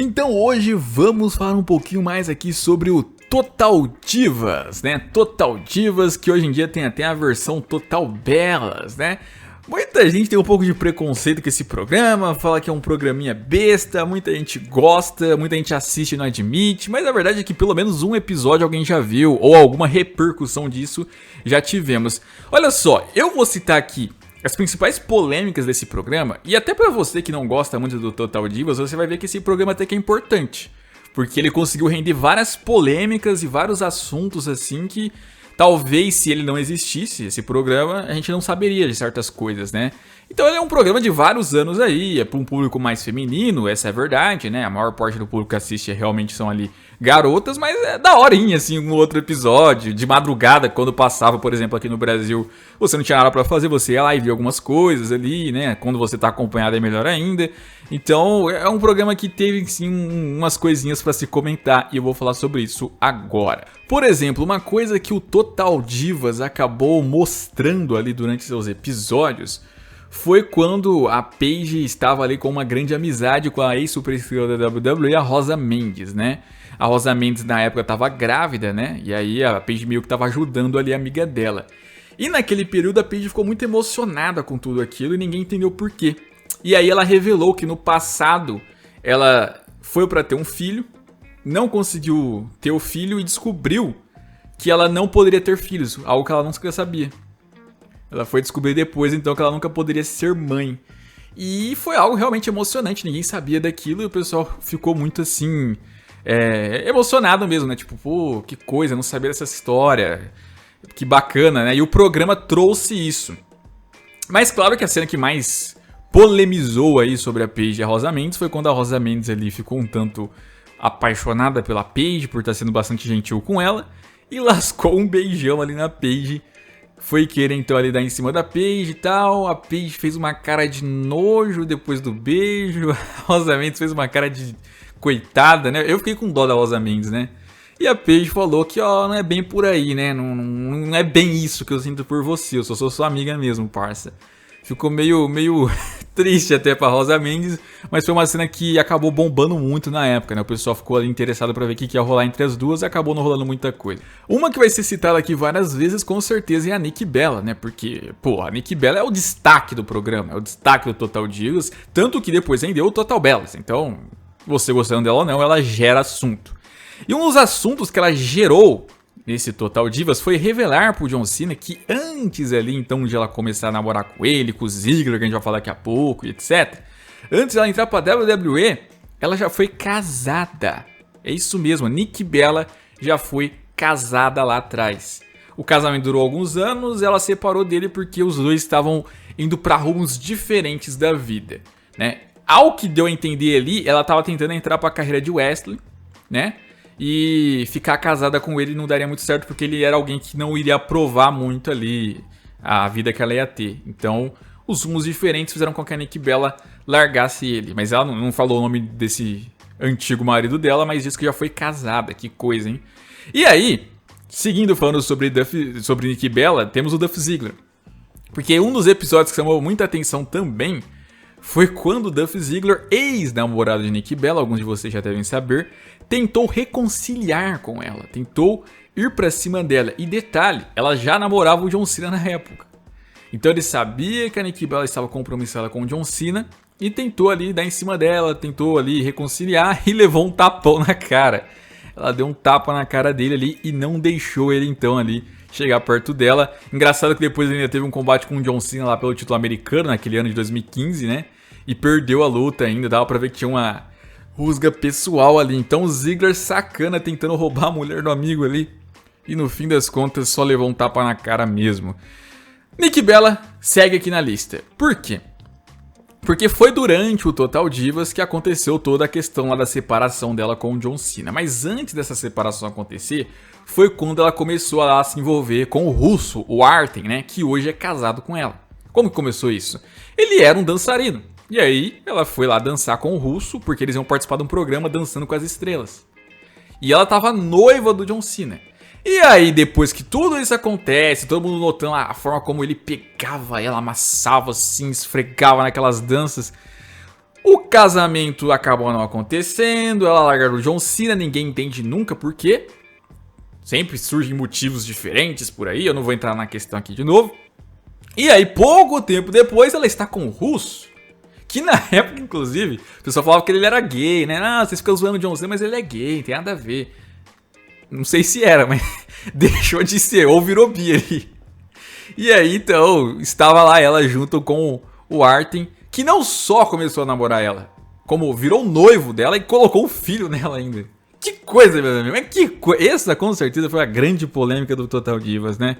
Então hoje vamos falar um pouquinho mais aqui sobre o Total Divas, né? Total Divas, que hoje em dia tem até a versão Total Bellas, né? Muita gente tem um pouco de preconceito com esse programa, fala que é um programinha besta, muita gente gosta, muita gente assiste e não admite, mas a verdade é que pelo menos um episódio alguém já viu, ou alguma repercussão disso já tivemos. Olha só, eu vou citar aqui as principais polêmicas desse programa, e até pra você que não gosta muito do Total Divas, você vai ver que esse programa até que é importante, porque ele conseguiu render várias polêmicas e vários assuntos assim que talvez se ele não existisse, esse programa, a gente não saberia de certas coisas, né? Então ele é um programa de vários anos aí, é para um público mais feminino, essa é a verdade, né? A maior parte do público que assiste realmente são ali garotas, mas é daorinha, assim, um outro episódio, de madrugada, quando passava, por exemplo, aqui no Brasil, você não tinha nada pra fazer, você ia lá e via algumas coisas ali, né? Quando você tá acompanhado é melhor ainda. Então é um programa que teve, sim, umas coisinhas pra se comentar, e eu vou falar sobre isso agora. Por exemplo, uma coisa que o Total Divas acabou mostrando ali durante seus episódios foi quando a Paige estava ali com uma grande amizade com a ex-superestrela da WWE, a Rosa Mendes, né? A Rosa Mendes na época estava grávida, né? E aí a Paige meio que estava ajudando ali a amiga dela. E naquele período a Paige ficou muito emocionada com tudo aquilo e ninguém entendeu por quê. E aí ela revelou que no passado ela foi para ter um filho, não conseguiu ter o filho e descobriu que ela não poderia ter filhos, algo que ela não sabia. Ela foi descobrir depois, então, que ela nunca poderia ser mãe. E foi algo realmente emocionante, ninguém sabia daquilo e o pessoal ficou muito assim, emocionado mesmo, né? Tipo, pô, que coisa, não sabia dessa história, que bacana, né? E o programa trouxe isso. Mas claro que a cena que mais polemizou aí sobre a Paige e a Rosa Mendes foi quando a Rosa Mendes ali ficou um tanto apaixonada pela Paige por estar sendo bastante gentil com ela e lascou um beijão ali na Paige. Foi querer então ali dar em cima da Paige e tal. A Paige fez uma cara de nojo depois do beijo. A Rosa Mendes fez uma cara de coitada, né? Eu fiquei com dó da Rosa Mendes, né? E a Paige falou que, ó, não é bem por aí, né? Não é bem isso que eu sinto por você. Eu sou sua amiga mesmo, parça. Ficou meio triste até pra Rosa Mendes, mas foi uma cena que acabou bombando muito na época, né? O pessoal ficou ali interessado pra ver o que ia rolar entre as duas e acabou não rolando muita coisa. Uma que vai ser citada aqui várias vezes, com certeza, é a Nikki Bella, né? Porque, pô, a Nikki Bella é o destaque do programa, é o destaque do Total Divas, tanto que depois rendeu o Total Bellas. Então, você gostando dela ou não, ela gera assunto. E um dos assuntos que ela gerou nesse Total Divas foi revelar pro John Cena que antes ali, então, de ela começar a namorar com ele, com o Ziggler, que a gente vai falar daqui a pouco, e etc. Antes dela entrar pra WWE, ela já foi casada. É isso mesmo, a Nikki Bella já foi casada lá atrás. O casamento durou alguns anos, ela separou dele porque os dois estavam indo pra rumos diferentes da vida, né? Ao que deu a entender ali, ela tava tentando entrar pra carreira de wrestling, né? E ficar casada com ele não daria muito certo porque ele era alguém que não iria aprovar muito ali a vida que ela ia ter. Então, os rumos diferentes fizeram com que a Nikki Bella largasse ele. Mas ela não falou o nome desse antigo marido dela, mas disse que já foi casada. Que coisa, hein? E aí, seguindo falando sobre Nikki Bella, temos o Dolph Ziggler. Porque um dos episódios que chamou muita atenção também foi quando o Dolph Ziggler, ex-namorado de Nikki Bella, alguns de vocês já devem saber, tentou reconciliar com ela, tentou ir pra cima dela. E detalhe, ela já namorava o John Cena na época. Então ele sabia que a Nikki Bella estava compromissada com o John Cena e tentou ali dar em cima dela, tentou ali reconciliar e levou um tapão na cara. Ela deu um tapa na cara dele ali e não deixou ele então ali chegar perto dela. Engraçado que depois ele ainda teve um combate com o John Cena lá pelo título americano naquele ano de 2015, né? E perdeu a luta ainda, dava pra ver que tinha uma rusga pessoal ali. Então o Ziggler sacana tentando roubar a mulher do amigo ali. E no fim das contas só levou um tapa na cara mesmo. Nikki Bella segue aqui na lista. Por quê? Porque foi durante o Total Divas que aconteceu toda a questão lá da separação dela com o John Cena. Mas antes dessa separação acontecer, foi quando ela começou a se envolver com o russo, o Artem, né? Que hoje é casado com ela. Como que começou isso? Ele era um dançarino. E aí ela foi lá dançar com o russo, porque eles iam participar de um programa Dançando com as Estrelas. E ela tava noiva do John Cena. E aí, depois que tudo isso acontece, todo mundo notando a forma como ele pegava ela, amassava assim, esfregava naquelas danças, O casamento acabou não acontecendo, ela larga o John Cena, ninguém entende nunca por quê. Sempre surgem motivos diferentes por aí, eu não vou entrar na questão aqui de novo. E aí, pouco tempo depois, ela está com o Russo. Que na época, inclusive, o pessoal falava que ele era gay, né? Ah, vocês ficam zoando o John Cena, mas ele é gay, não tem nada a ver. Não sei se era, mas deixou de ser, ou virou bi ali. E aí, então, estava lá ela junto com o Artem, que não só começou a namorar ela, como virou noivo dela e colocou um filho nela ainda. Que coisa, meu amigo. Mas que coisa. Essa, com certeza, foi a grande polêmica do Total Divas, né?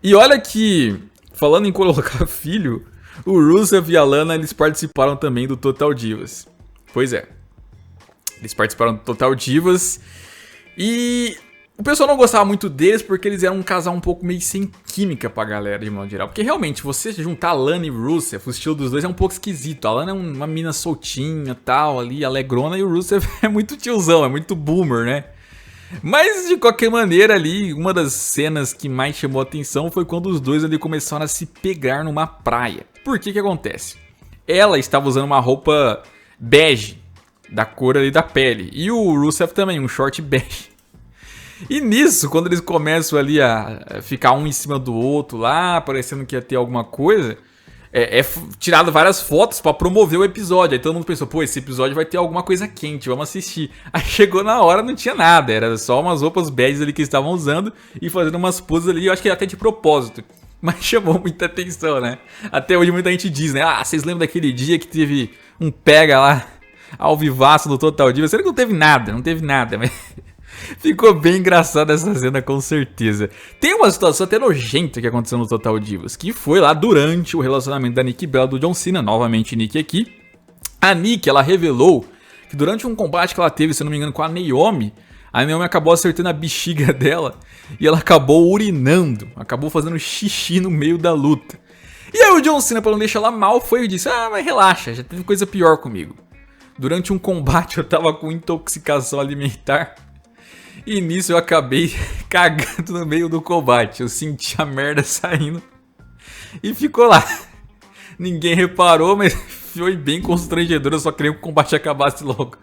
E olha que, falando em colocar filho, o Rusev e a Lana, eles participaram também do Total Divas. Pois é. Eles participaram do Total Divas. E o pessoal não gostava muito deles porque eles eram um casal um pouco meio sem química pra galera, de modo geral. Porque realmente, você juntar Lana e Rusev, o estilo dos dois é um pouco esquisito. A Lana é uma mina soltinha, tal, ali, alegrona, e o Rusev é muito tiozão, é muito boomer, né? Mas, de qualquer maneira, ali, uma das cenas que mais chamou a atenção foi quando os dois ali começaram a se pegar numa praia. Por que acontece? Ela estava usando uma roupa bege, da cor ali da pele, e o Rusev também, um short bege. E nisso, quando eles começam ali a ficar um em cima do outro lá, parecendo que ia ter alguma coisa, tirado várias fotos pra promover o episódio. Aí todo mundo pensou, pô, esse episódio vai ter alguma coisa quente, vamos assistir. Aí chegou na hora, não tinha nada, era só umas roupas beges ali que eles estavam usando e fazendo umas poses ali, eu acho que até de propósito. Mas chamou muita atenção, né? Até hoje muita gente diz, né? Ah, vocês lembram daquele dia que teve um pega lá ao vivaço do Total Divas? Será que não teve nada, mas... Ficou bem engraçada essa cena, com certeza. Tem uma situação até nojenta que aconteceu no Total Divas, que foi lá durante o relacionamento da Nikki Bella e do John Cena, novamente Nikki aqui. A Nikki, ela revelou que durante um combate que ela teve, se eu não me engano, com a Naomi acabou acertando a bexiga dela e ela acabou urinando, acabou fazendo xixi no meio da luta. E aí o John Cena, pra não deixar ela mal, foi e disse, ah, mas relaxa, já teve coisa pior comigo. Durante um combate eu tava com intoxicação alimentar. E nisso eu acabei cagando no meio do combate. Eu senti a merda saindo e ficou lá. Ninguém reparou, mas foi bem constrangedor. Eu só queria que o combate acabasse logo.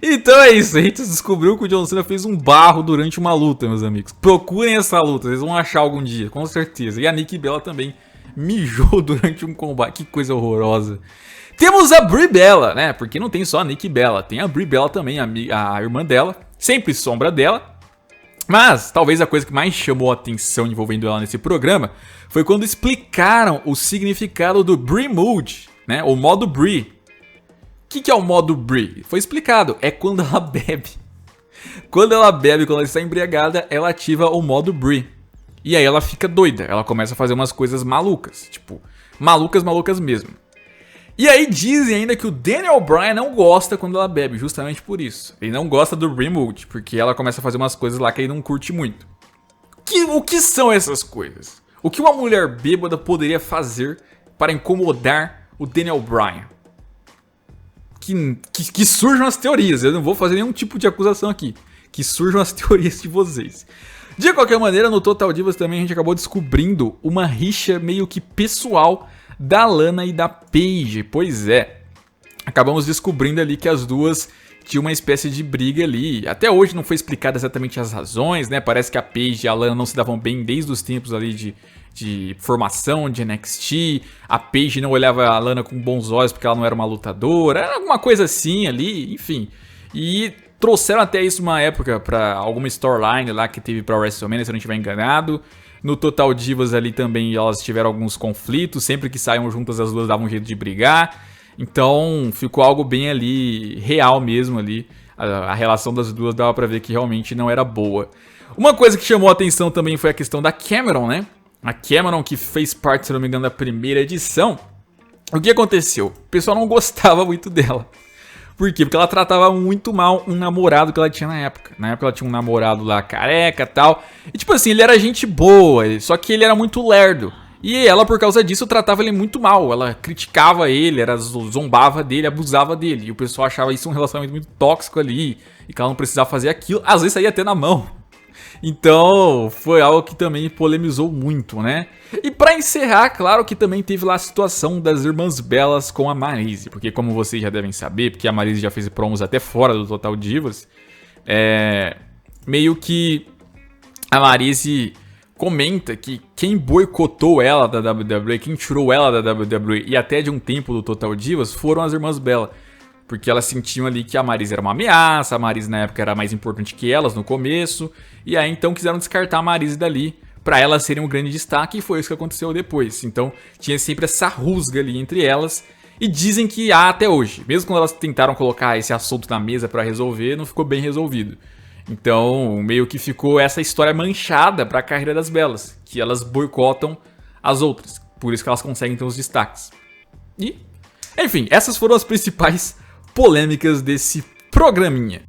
Então é isso. A gente descobriu que o John Cena fez um barro durante uma luta, meus amigos. Procurem essa luta, vocês vão achar algum dia, com certeza. E a Nikki Bella também mijou durante um combate. Que coisa horrorosa. Temos a Brie Bella, né? Porque não tem só a Nikki Bella, tem a Brie Bella também, a irmã dela. Sempre sombra dela. Mas talvez a coisa que mais chamou a atenção envolvendo ela nesse programa foi quando explicaram o significado do Brie Mood, né? O modo Brie. O que é o modo Brie? Foi explicado, é quando ela bebe. Quando ela bebe, quando ela está embriagada, ela ativa o modo Brie. E aí ela fica doida, ela começa a fazer umas coisas malucas, tipo, malucas mesmo. E aí dizem ainda que o Daniel Bryan não gosta quando ela bebe, justamente por isso. Ele não gosta do Brie Mood, porque ela começa a fazer umas coisas lá que ele não curte muito. O que são essas coisas? O que uma mulher bêbada poderia fazer para incomodar o Daniel Bryan? Que surjam as teorias, eu não vou fazer nenhum tipo de acusação aqui. Que surjam as teorias de vocês. De qualquer maneira, no Total Divas também a gente acabou descobrindo uma rixa meio que pessoal da Lana e da Paige. Pois é, acabamos descobrindo ali que as duas tinham uma espécie de briga ali. Até hoje não foi explicado exatamente as razões, né? Parece que a Paige e a Lana não se davam bem desde os tempos ali de formação de NXT. A Paige não olhava a Lana com bons olhos porque ela não era uma lutadora. Era alguma coisa assim ali, enfim. E trouxeram até isso uma época pra alguma storyline lá que teve pra WrestleMania, se eu não estiver enganado. No Total Divas ali também elas tiveram alguns conflitos. Sempre que saíam juntas as duas davam um jeito de brigar. Então ficou algo bem ali, real mesmo ali. A relação das duas dava pra ver que realmente não era boa. Uma coisa que chamou a atenção também foi a questão da Cameron, né? A Cameron, que fez parte, se não me engano, da primeira edição. O que aconteceu? O pessoal não gostava muito dela. Por quê? Porque ela tratava muito mal um namorado que ela tinha na época. Na época ela tinha um namorado lá careca e tal. E tipo assim, ele era gente boa, só que ele era muito lerdo. E ela, por causa disso, tratava ele muito mal. Ela criticava ele, zombava dele, abusava dele. E o pessoal achava isso um relacionamento muito tóxico ali. E que ela não precisava fazer aquilo. Às vezes saía até na mão. Então, foi algo que também polemizou muito, né? E pra encerrar, claro que também teve lá a situação das Irmãs Bellas com a Maryse, porque como vocês já devem saber, porque a Maryse já fez promos até fora do Total Divas, meio que a Maryse comenta que quem boicotou ela da WWE, quem tirou ela da WWE e até de um tempo do Total Divas foram as Irmãs Bellas. Porque elas sentiam ali que a Maryse era uma ameaça, a Maryse na época era mais importante que elas no começo, e aí então quiseram descartar a Maryse dali pra elas serem um grande destaque, e foi isso que aconteceu depois. Então tinha sempre essa rusga ali entre elas, e dizem que há até hoje. Mesmo quando elas tentaram colocar esse assunto na mesa pra resolver, não ficou bem resolvido. Então meio que ficou essa história manchada pra carreira das Bellas, que elas boicotam as outras, por isso que elas conseguem ter os destaques. E, enfim, essas foram as principais polêmicas desse programinha.